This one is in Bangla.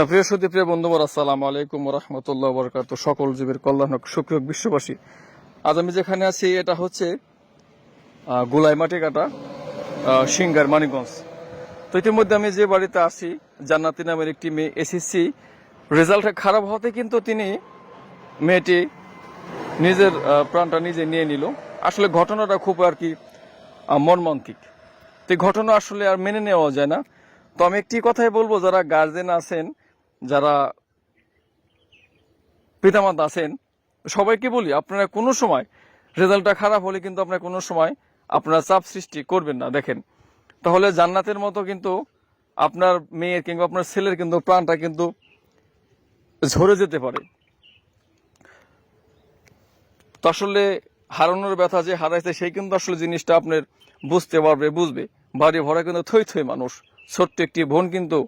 প্রিয় সুধী, প্রিয় বন্ধুবর, আসসালামু আলাইকুম রহমতুল্লাহ বরকাত। সকল জীবের কল্যাণ হোক, সুখী হোক বিশ্ববাসী। আজ আমি যেখানে আছি এটা হচ্ছে গোলাইমাটি কাটা, সিঙ্গার, মানিকগঞ্জ। তো ইতিমধ্যে আমি যে বাড়িতে আসি, জান্নাতি নামের একটি মেয়ে এসএসসি রেজাল্ট খারাপ হতে কিন্তু মেয়েটি নিজের প্রাণটা নিজে নিয়ে নিল। আসলে ঘটনাটা খুব আর কি মর্মান্তিক। তো এই ঘটনা আসলে আর মেনে নেওয়া যায় না। তো আমি একটি কথাই বলবো, যারা গার্জেন আছেন, যারা পিতামাতা আছেন, সবাইকে বলি, আপনারা কোনো সময় রেজাল্টটা খারাপ হলে কিন্তু আপনারা কোনো সময় আপনারা চাপ সৃষ্টি করবেন না। দেখেন, তাহলে জান্নাতের মতো কিন্তু আপনার মেয়ের কিংবা আপনার ছেলের কিন্তু প্রাণটা কিন্তু ঝরে যেতে পারে। তো আসলে হারানোর ব্যথা যে হারাইছে সেই কিন্তু আসলে জিনিসটা আপনার বুঝতে পারবে, বুঝবে। বাড়ি ভরা কিন্তু থই থই মানুষ, ছোট্ট একটি বোন কিন্তু